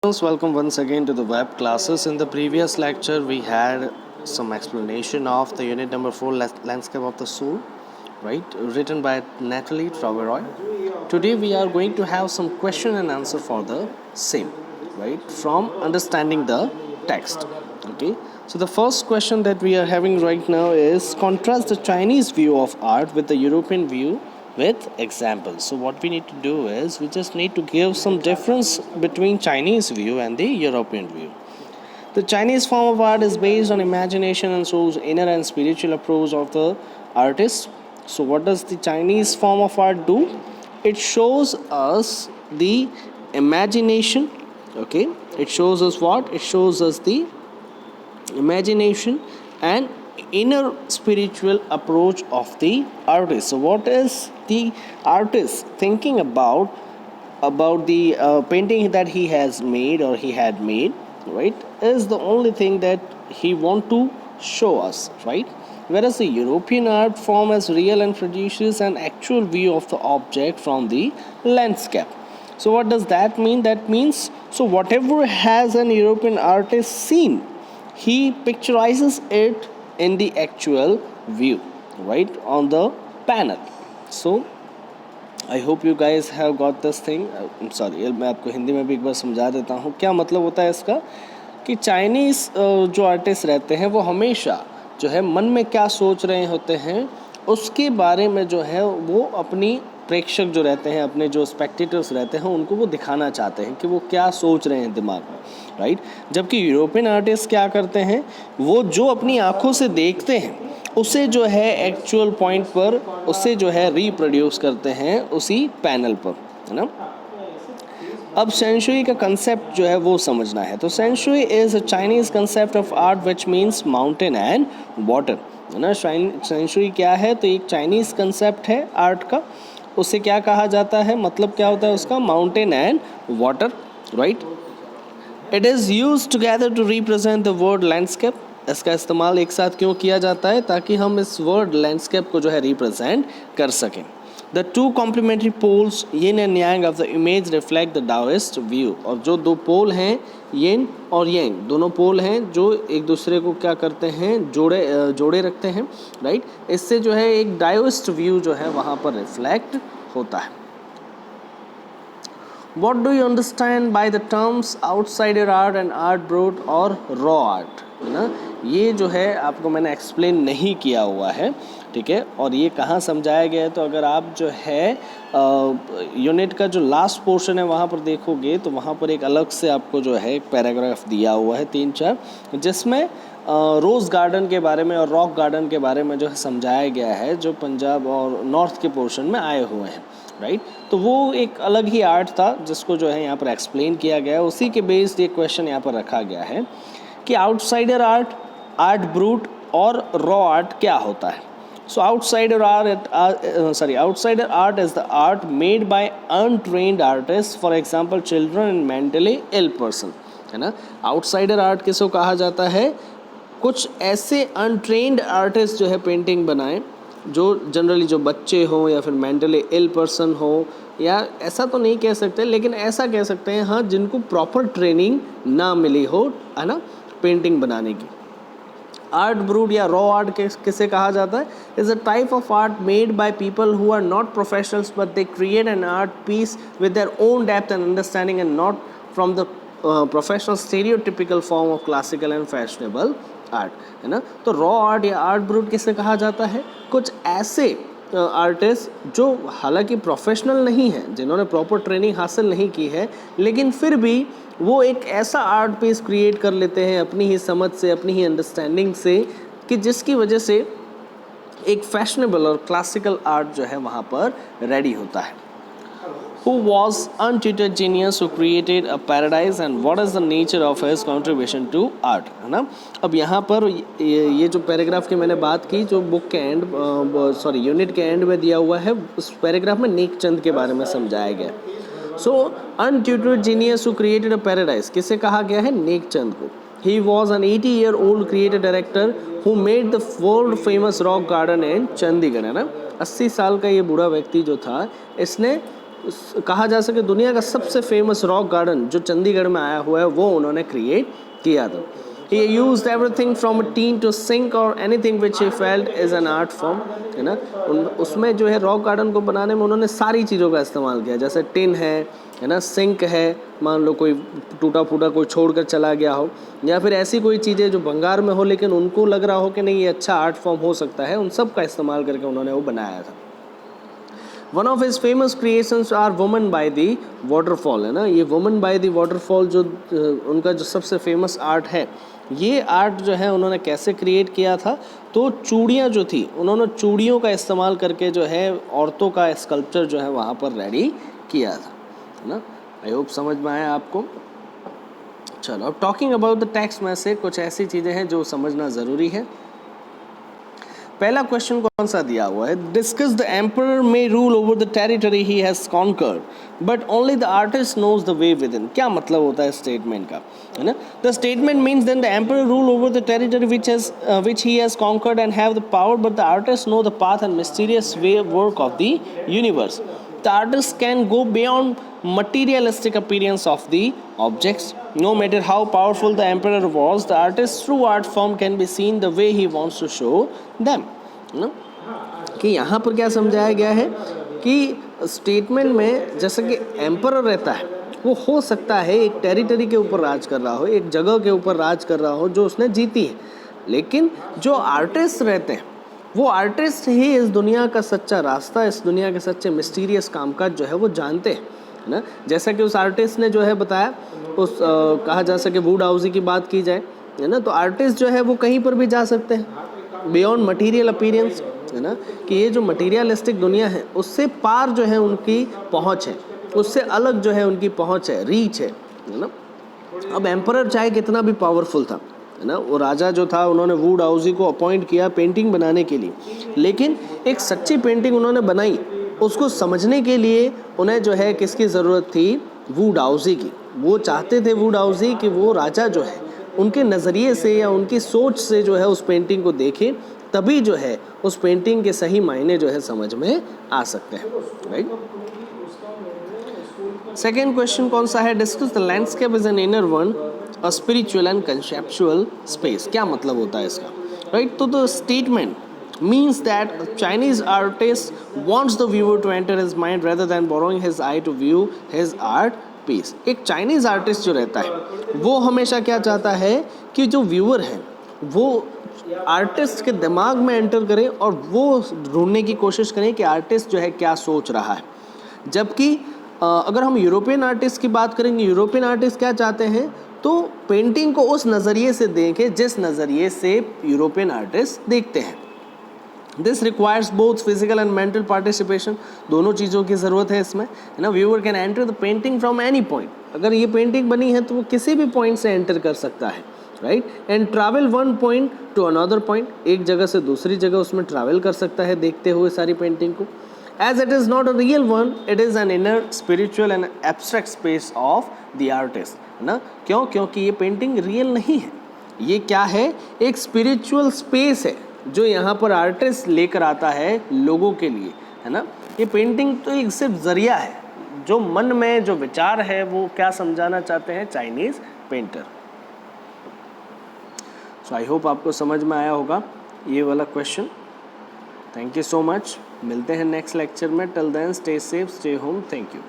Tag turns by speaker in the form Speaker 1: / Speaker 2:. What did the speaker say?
Speaker 1: Welcome once again to the web classes. In the previous lecture, we had some explanation of the unit number 4, Landscape of the Soul, right? Written by Natalie Troveroy. Today, we are going to have some question and answer for the same, right? From understanding the text, okay? So, the first question that we are having right now is contrast the Chinese view of art with the European view with examples. So what we need to do is we just need to give some difference between Chinese view and the European view. The Chinese form of art is based on imagination and shows inner and spiritual approach of the artist. So what does the Chinese form of art do? It shows us the imagination, okay? It shows us what? It shows us the imagination and inner spiritual approach of the artist. So what is the artist thinking about the painting that he has made or he had made, right, is the only thing that he want to show us, right? Whereas the European art form is real and produces an actual view of the object from the landscape. So what does that mean? That means, so whatever has an European artist seen, he picturizes it in the actual view, right, on the panel. So I hope you guys have got this thing. Sorry, मैं आपको हिंदी में भी एक बार समझा देता हूँ. क्या मतलब होता है इसका कि चाइनीज़ जो आर्टिस्ट रहते हैं वो हमेशा जो है मन में क्या सोच रहे होते हैं उसके बारे में जो है वो अपनी प्रेक्षक जो रहते हैं, अपने जो स्पेक्टेटर्स रहते हैं, उनको वो दिखाना चाहते हैं कि वो क्या सोच रहे हैं दिमाग में, राइट. जबकि यूरोपियन आर्टिस्ट क्या करते हैं, वो जो अपनी आँखों से देखते हैं उसे जो है एक्चुअल पॉइंट पर उसे जो है रिप्रोड्यूस करते हैं उसी पैनल पर, है ना. अब सेंशुई का कंसेप्ट जो है वो समझना है. तो shanshui is a Chinese concept of art which means mountain and water, है ना. सेंशुई क्या है? तो एक चाइनीज़ कंसेप्ट है आर्ट का. उसे क्या कहा जाता है, मतलब क्या होता है उसका? Mountain and water, right. It is use together to represent the word landscape. इसका इस्तेमाल एक साथ क्यों किया जाता है? ताकि हम इस वर्ड लैंडस्केप को जो है रिप्रेजेंट कर सकें. The two complementary poles yin and yang of the image reflect the Daoist view. और जो दो पोल हैं, यिन और यांग, दोनों पोल हैं जो एक दूसरे को क्या करते हैं, जोड़े रखते हैं, राइट. इससे जो है एक डाओइस्ट व्यू जो है वहाँ पर रिफ्लेक्ट होता है. What do you understand by the terms outsider art and art brut और raw art, है ना. ये जो है आपको मैंने एक्सप्लेन नहीं किया हुआ है, ठीक है. और ये कहाँ समझाया गया है? तो अगर आप जो है यूनिट का जो लास्ट पोर्शन है वहाँ पर देखोगे तो वहाँ पर एक अलग से आपको जो है एक पैराग्राफ दिया हुआ है 3-4, जिसमें रोज़ गार्डन के बारे में और रॉक गार्डन के बारे में जो है समझाया गया है, जो पंजाब और नॉर्थ के पोर्शन में आए हुए हैं, राइट. तो वो एक अलग ही आर्ट था जिसको जो है यहाँ पर एक्सप्लेन किया गया है. उसी के बेस्ड ये क्वेश्चन यहाँ पर रखा गया है कि आउटसाइडर आर्ट, आर्ट ब्रूट और रॉ आर्ट क्या होता है. So outsider art is the art made by untrained artist, for example children and mentally ill person, है ना. आउटसाइडर आर्ट किसको कहा जाता है? कुछ ऐसे अनट्रेन्ड आर्टिस्ट जो है पेंटिंग बनाएं, जो जनरली जो बच्चे हों या फिर मेंटली इल पर्सन हो, या ऐसा तो नहीं कह सकते लेकिन ऐसा कह सकते हैं, हाँ, जिनको प्रॉपर ट्रेनिंग ना मिली हो, है ना, पेंटिंग बनाने की. आर्ट ब्रूड या रॉ आर्ट किसे कहा जाता है? Is a type of art made by people who are not professionals but they create an art piece with their own depth and understanding and not from the professional stereotypical form of classical and fashionable art, है ना. तो raw art या art brut किसे कहा जाता है? कुछ ऐसे आर्टिस्ट जो हालांकि प्रोफेशनल नहीं हैं, जिन्होंने प्रॉपर ट्रेनिंग हासिल नहीं की है, लेकिन फिर भी वो एक ऐसा आर्ट पीस क्रिएट कर लेते हैं अपनी ही समझ से, अपनी ही अंडरस्टैंडिंग से, कि जिसकी वजह से एक फैशनेबल और क्लासिकल आर्ट जो है वहाँ पर रेडी होता है. Who was untutored genius who created a paradise and what is the nature of his contribution to art, है ना. अब यहाँ पर ये जो पैराग्राफ की मैंने बात की, जो बुक के एंड यूनिट के एंड में दिया हुआ है, उस पैराग्राफ में नेक चंद के बारे में समझाया गया. So untutored genius who created a paradise किसे कहा गया है? नेक चंद को. He was an 80-year-old creative director who made the world famous rock garden in Chandigarh, है ना. 80 साल का ये बूढ़ा व्यक्ति जो था, इसने कहा जा सके दुनिया का सबसे फेमस रॉक गार्डन जो चंडीगढ़ में आया हुआ है वो उन्होंने क्रिएट किया था। He used everything from a tin to sink or anything which he felt is an art form, है ना। उसमें जो है रॉक गार्डन को बनाने में उन्होंने सारी चीज़ों का इस्तेमाल किया, जैसे टिन है ना, सिंक है, मान लो कोई टूटा फूटा कोई छोड़ कर चला गया हो, या फिर ऐसी कोई चीज़ें जो भंगार में हो लेकिन उनको लग रहा हो कि नहीं ये अच्छा आर्ट फॉर्म हो सकता है, उन सब का इस्तेमाल करके उन्होंने वो बनाया था। One of his famous creations are woman by the waterfall, है ना। ये वुमन बाय द वाटरफॉल जो उनका जो सबसे फेमस आर्ट है, ये आर्ट जो है उन्होंने कैसे क्रिएट किया था, तो चूड़ियाँ जो थी उन्होंने चूड़ियों का इस्तेमाल करके जो है औरतों का स्कल्पचर जो है वहाँ पर रेडी किया था, है ना। आई होप समझ में आया आपको। चलो अब टॉकिंग अबाउट द टेक्स्ट में से कुछ ऐसी चीज़ें हैं जो समझना ज़रूरी है। पहला क्वेश्चन कौन सा दिया हुआ है, discuss the emperor may rule over the territory he has conquered but only the artist knows the way within. क्या मतलब होता है स्टेटमेंट का, है ना। The statement means then the emperor rule over the territory which he has conquered and have the power but the artist know the path and mysterious way work of the universe. The artist can go beyond materialistic appearance of the objects. No matter how powerful the emperor was, the artist's true art form can be seen the way he wants to show them. ना कि यहाँ पर क्या समझाया गया है कि statement में जैसे कि एम्परर रहता है, वो हो सकता है एक टेरिटरी के ऊपर राज कर रहा हो, एक जगह के ऊपर राज कर रहा हो जो उसने जीती है, लेकिन जो आर्टिस्ट रहते हैं वो आर्टिस्ट ही इस दुनिया का सच्चा रास्ता, इस दुनिया के सच्चे मिस्टीरियस कामकाज जो है वो जानते हैं, है ना। जैसा कि उस आर्टिस्ट ने जो है बताया, उस कहा जा सके वुड हाउसी की बात की जाए, है ना, तो आर्टिस्ट जो है वो कहीं पर भी जा सकते हैं बियॉन्ड मटेरियल अपीयरेंस, है ना, कि ये जो मटेरियलिस्टिक दुनिया है उससे पार जो है उनकी पहुँच है, उससे अलग जो है उनकी पहुँच है, रीच है ना। अब एम्परर चाहे कितना भी पावरफुल था, है ना, वो राजा जो था उन्होंने वुड हाउसी को अपॉइंट किया पेंटिंग बनाने के लिए, लेकिन एक सच्ची पेंटिंग उन्होंने बनाई, उसको समझने के लिए उन्हें जो है किसकी ज़रूरत थी, वुड हाउसी की। वो चाहते थे वुड हाउसी कि वो राजा जो है उनके नज़रिए से या उनकी सोच से जो है उस पेंटिंग को देखे, तभी जो है उस पेंटिंग के सही मायने जो है समझ में आ सकते हैं, राइट। सेकेंड क्वेश्चन कौन सा है, discuss the landscape is an inner one a spiritual and conceptual space. क्या मतलब होता है इसका, राइट। तो the statement means that Chinese artist wants the viewer to enter his mind rather than borrowing his eye to view his art piece. एक Chinese artist जो रहता है वो हमेशा क्या चाहता है कि जो व्यूअर है वो आर्टिस्ट के दिमाग में एंटर करें और वो ढूंढने की कोशिश करें कि आर्टिस्ट जो है क्या सोच रहा है। जबकि अगर हम यूरोपियन आर्टिस्ट की बात करेंगे, यूरोपियन आर्टिस्ट क्या चाहते हैं, तो पेंटिंग को उस नज़रिए से देखें जिस नज़रिए से यूरोपियन आर्टिस्ट देखते हैं। This requires both physical and mental participation, दोनों चीज़ों की ज़रूरत है इसमें, है ना। Viewer can enter the painting from any point, अगर ये पेंटिंग बनी है तो वो किसी भी पॉइंट से एंटर कर सकता है, right. And travel one point two another point, एक जगह से दूसरी जगह उसमें ट्रैवल कर सकता है देखते हुए सारी पेंटिंग को। As it is not a real one, it is an inner spiritual and abstract space of the artist, ना। क्यों, क्योंकि ये पेंटिंग रियल नहीं है, ये क्या है, एक स्पिरिचुअल स्पेस है जो यहाँ पर आर्टिस्ट लेकर आता है लोगों के लिए, है ना। ये पेंटिंग तो एक सिर्फ जरिया है, जो मन में जो विचार है वो क्या समझाना चाहते हैं Chinese painter. So I hope आपको समझ में आया होगा ये वाला question. Thank you so much, मिलते हैं नेक्स्ट लेक्चर में। Till then stay safe, stay home, thank you.